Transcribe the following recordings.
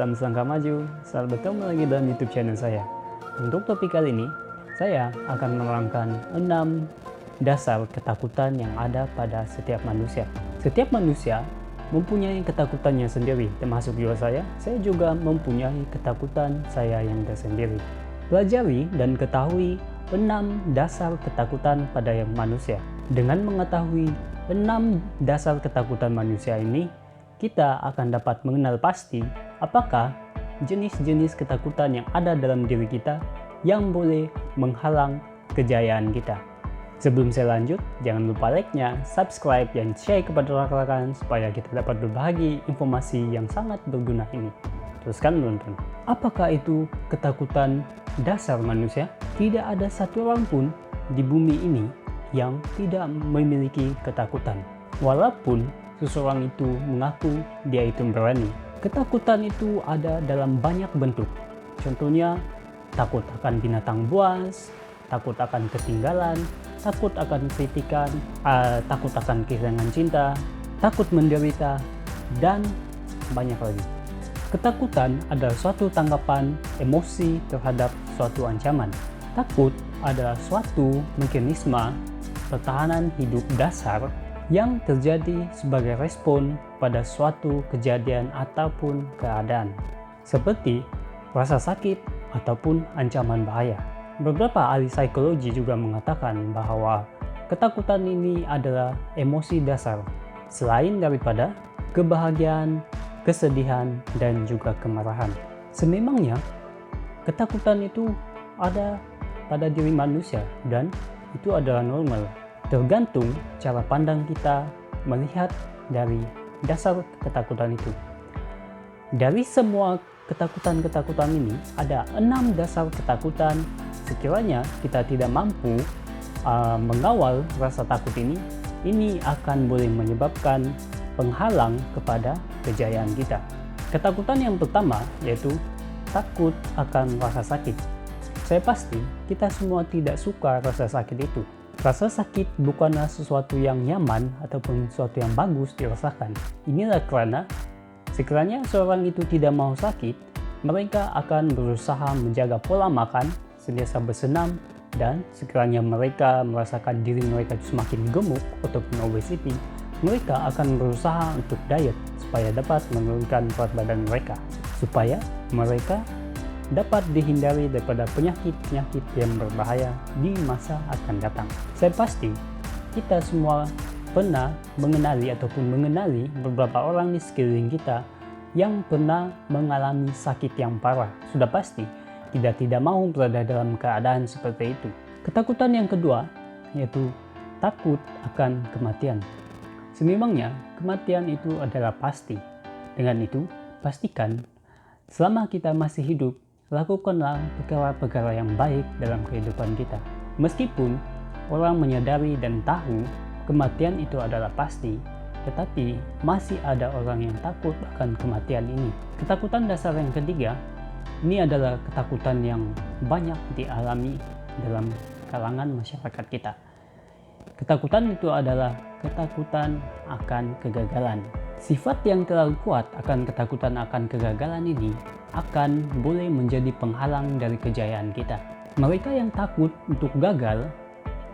salam selangkah maju. Selamat bertemu lagi dalam YouTube channel saya. Untuk topik kali ini, saya akan menerangkan 6 dasar ketakutan yang ada pada setiap manusia. Setiap manusia mempunyai ketakutannya sendiri, termasuk juga saya. Saya juga mempunyai ketakutan saya yang tersendiri. Pelajari dan ketahui 6 dasar ketakutan pada manusia. Dengan mengetahui 6 dasar ketakutan manusia ini, kita akan dapat mengenal pasti apakah jenis-jenis ketakutan yang ada dalam diri kita yang boleh menghalang kejayaan kita. Sebelum saya lanjut, jangan lupa like-nya, subscribe, dan share kepada rekan-rekan supaya kita dapat berbagi informasi yang sangat berguna ini. Teruskan menonton. Apakah itu ketakutan dasar manusia? Tidak ada satu orang pun di bumi ini yang tidak memiliki ketakutan. Walaupun seseorang itu mengaku dia itu berani. Ketakutan itu ada dalam banyak bentuk. Contohnya, takut akan binatang buas, takut akan ketinggalan, takut akan kritikan, takut akan kehilangan cinta, takut menderita, dan banyak lagi. Ketakutan adalah suatu tanggapan emosi terhadap suatu ancaman. Takut adalah suatu mekanisme pertahanan hidup dasar yang terjadi sebagai respon pada suatu kejadian ataupun keadaan, seperti rasa sakit ataupun ancaman bahaya. Beberapa ahli psikologi juga mengatakan bahwa ketakutan ini adalah emosi dasar, selain daripada kebahagiaan, kesedihan, dan juga kemarahan. Sememangnya, ketakutan itu ada pada diri manusia dan itu adalah normal. Tergantung cara pandang kita melihat dari dasar ketakutan itu. Dari semua ketakutan-ketakutan ini, ada 6 dasar ketakutan. Sekiranya kita tidak mampu mengawal rasa takut ini akan boleh menyebabkan penghalang kepada kejayaan kita. Ketakutan yang pertama yaitu takut akan rasa sakit. Saya pasti kita semua tidak suka rasa sakit itu. Rasa sakit bukanlah sesuatu yang nyaman ataupun sesuatu yang bagus dirasakan. Inilah karena sekiranya seorang itu tidak mau sakit, mereka akan berusaha menjaga pola makan, senantiasa bersenam, dan sekiranya mereka merasakan diri mereka semakin gemuk ataupun obesity, mereka akan berusaha untuk diet supaya dapat menurunkan berat badan mereka, supaya mereka dapat dihindari daripada penyakit-penyakit yang berbahaya di masa akan datang. Saya pasti kita semua pernah mengenali beberapa orang di sekeliling kita yang pernah mengalami sakit yang parah. Sudah pasti kita tidak mau berada dalam keadaan seperti itu. Ketakutan yang kedua yaitu takut akan kematian. Sememangnya kematian itu adalah pasti. Dengan itu, pastikan selama kita masih hidup, lakukanlah perkara-perkara yang baik dalam kehidupan kita. Meskipun orang menyadari dan tahu kematian itu adalah pasti, tetapi masih ada orang yang takut akan kematian ini. Ketakutan dasar yang ketiga, ini adalah ketakutan yang banyak dialami dalam kalangan masyarakat kita. Ketakutan itu adalah ketakutan akan kegagalan. Sifat yang terlalu kuat akan ketakutan akan kegagalan ini akan boleh menjadi penghalang dari kejayaan kita. Mereka yang takut untuk gagal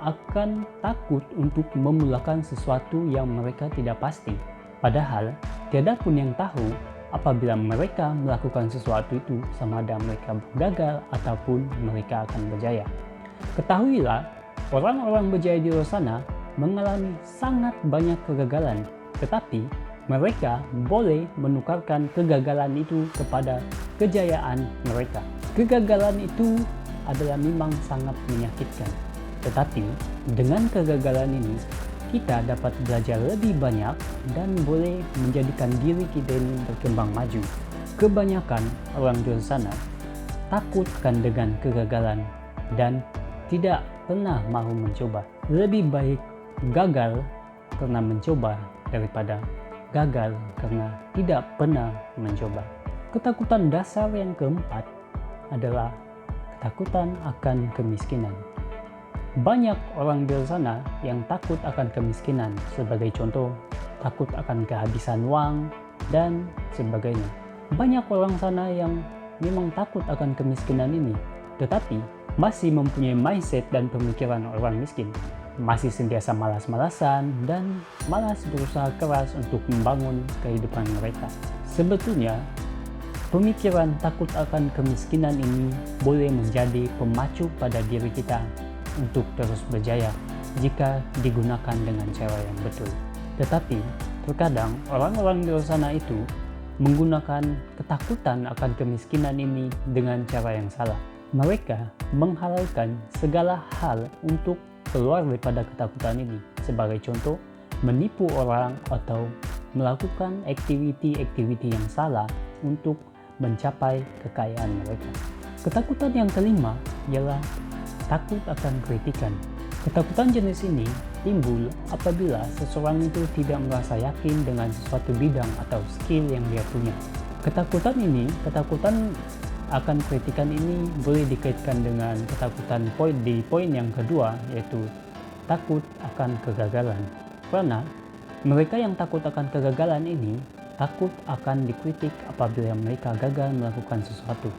akan takut untuk memulakan sesuatu yang mereka tidak pasti. Padahal, tiada pun yang tahu apabila mereka melakukan sesuatu itu sama ada mereka gagal ataupun mereka akan berjaya. Ketahuilah, orang-orang berjaya di luar sana mengalami sangat banyak kegagalan, tetapi mereka boleh menukarkan kegagalan itu kepada kejayaan mereka. Kegagalan itu adalah memang sangat menyakitkan. Tetapi dengan kegagalan ini, kita dapat belajar lebih banyak dan boleh menjadikan diri kita ini berkembang maju. Kebanyakan orang di sana takut kan dengan kegagalan dan tidak pernah mau mencoba. Lebih baik gagal karena mencoba daripada gagal karena tidak pernah mencoba. Ketakutan dasar yang keempat adalah ketakutan akan kemiskinan. Banyak orang di luar sana yang takut akan kemiskinan, sebagai contoh takut akan kehabisan uang dan sebagainya. Banyak orang sana yang memang takut akan kemiskinan ini, tetapi masih mempunyai mindset dan pemikiran orang miskin. Masih sentiasa malas-malasan dan malas berusaha keras untuk membangun kehidupan mereka. Sebetulnya, pemikiran takut akan kemiskinan ini boleh menjadi pemacu pada diri kita untuk terus berjaya jika digunakan dengan cara yang betul. Tetapi, terkadang orang-orang di luar sana itu menggunakan ketakutan akan kemiskinan ini dengan cara yang salah. Mereka menghalalkan segala hal untuk keluar daripada ketakutan ini. Sebagai contoh, menipu orang atau melakukan aktiviti-aktiviti yang salah untuk mencapai kekayaan mereka. Ketakutan yang kelima ialah takut akan kritikan. Ketakutan jenis ini timbul apabila seseorang itu tidak merasa yakin dengan sesuatu bidang atau skill yang dia punya. Ketakutan akan kritikan ini boleh dikaitkan dengan ketakutan di poin yang kedua, yaitu takut akan kegagalan. Karena mereka yang takut akan kegagalan ini takut akan dikritik apabila mereka gagal melakukan sesuatu.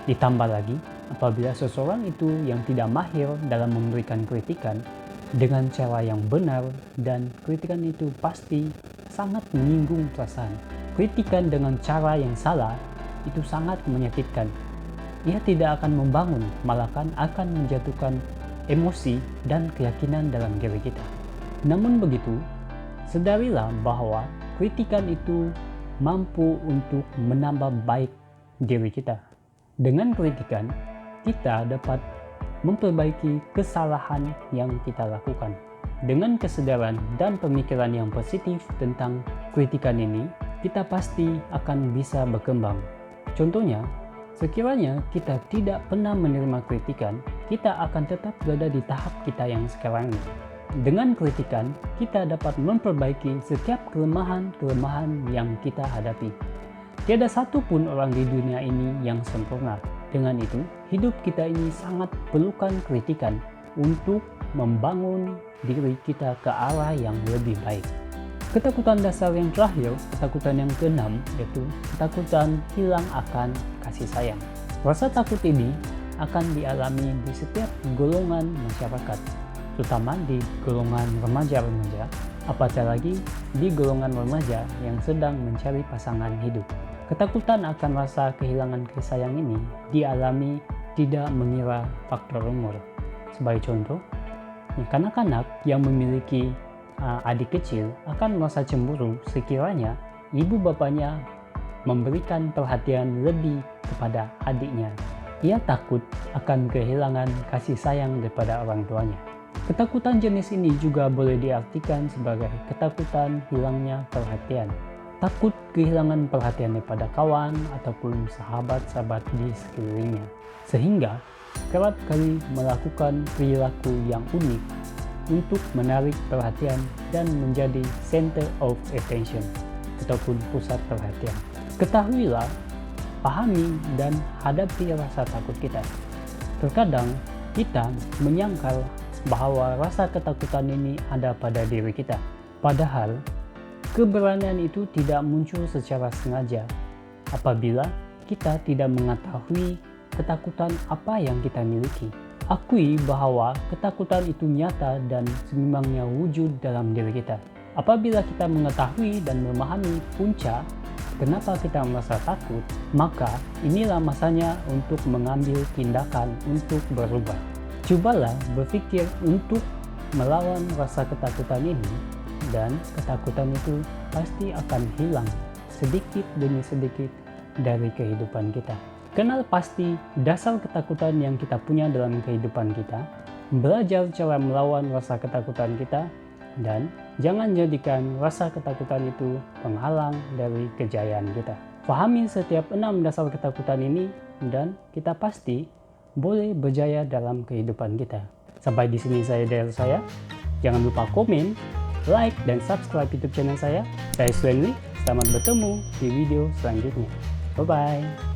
Ditambah lagi, apabila seseorang itu yang tidak mahir dalam memberikan kritikan dengan cara yang benar, dan kritikan itu pasti sangat menyinggung perasaan. Kritikan dengan cara yang salah itu sangat menyakitkan. Ia tidak akan membangun, malahan akan menjatuhkan emosi dan keyakinan dalam diri kita. Namun begitu, sadarilah bahwa kritikan itu mampu untuk menambah baik diri kita. Dengan kritikan, kita dapat memperbaiki kesalahan yang kita lakukan. Dengan kesadaran dan pemikiran yang positif tentang kritikan ini, kita pasti akan bisa berkembang. Contohnya, sekiranya kita tidak pernah menerima kritikan, kita akan tetap berada di tahap kita yang sekarang ini. Dengan kritikan, kita dapat memperbaiki setiap kelemahan-kelemahan yang kita hadapi. Tiada satu pun orang di dunia ini yang sempurna. Dengan itu, hidup kita ini sangat perlukan kritikan untuk membangun diri kita ke arah yang lebih baik. Ketakutan dasar yang terakhir, ketakutan yang keenam, yaitu ketakutan hilang akan kasih sayang. Rasa takut ini akan dialami di setiap golongan masyarakat, terutama di golongan remaja-remaja, apatah lagi di golongan remaja yang sedang mencari pasangan hidup. Ketakutan akan rasa kehilangan kasih sayang ini dialami tidak mengira faktor umur. Sebagai contoh, kanak-kanak yang memiliki adik kecil akan merasa cemburu sekiranya ibu bapaknya memberikan perhatian lebih kepada adiknya. Ia takut akan kehilangan kasih sayang daripada orang tuanya. Ketakutan jenis ini juga boleh diartikan sebagai ketakutan hilangnya perhatian. Takut kehilangan perhatian daripada kawan ataupun sahabat-sahabat di sekelilingnya, sehingga kerap kali melakukan perilaku yang unik untuk menarik perhatian dan menjadi center of attention ataupun pusat perhatian. Ketahuilah, pahami dan hadapi rasa takut kita. Terkadang kita menyangkal bahwa rasa ketakutan ini ada pada diri kita, padahal keberanian itu tidak muncul secara sengaja apabila kita tidak mengetahui ketakutan apa yang kita miliki. Akui bahwa ketakutan itu nyata dan sememangnya wujud dalam diri kita. Apabila kita mengetahui dan memahami punca kenapa kita merasa takut, maka inilah masanya untuk mengambil tindakan untuk berubah. Cobalah berpikir untuk melawan rasa ketakutan ini, dan ketakutan itu pasti akan hilang sedikit demi sedikit dari kehidupan kita. Kenal pasti dasar ketakutan yang kita punya dalam kehidupan kita, belajar cara melawan rasa ketakutan kita, dan jangan jadikan rasa ketakutan itu penghalang dari kejayaan kita. Pahami setiap 6 dasar ketakutan ini, dan kita pasti boleh berjaya dalam kehidupan kita. Sampai di sini saya. Jangan lupa komen, like, dan subscribe YouTube channel saya. Saya Swenly, selamat bertemu di video selanjutnya. Bye-bye.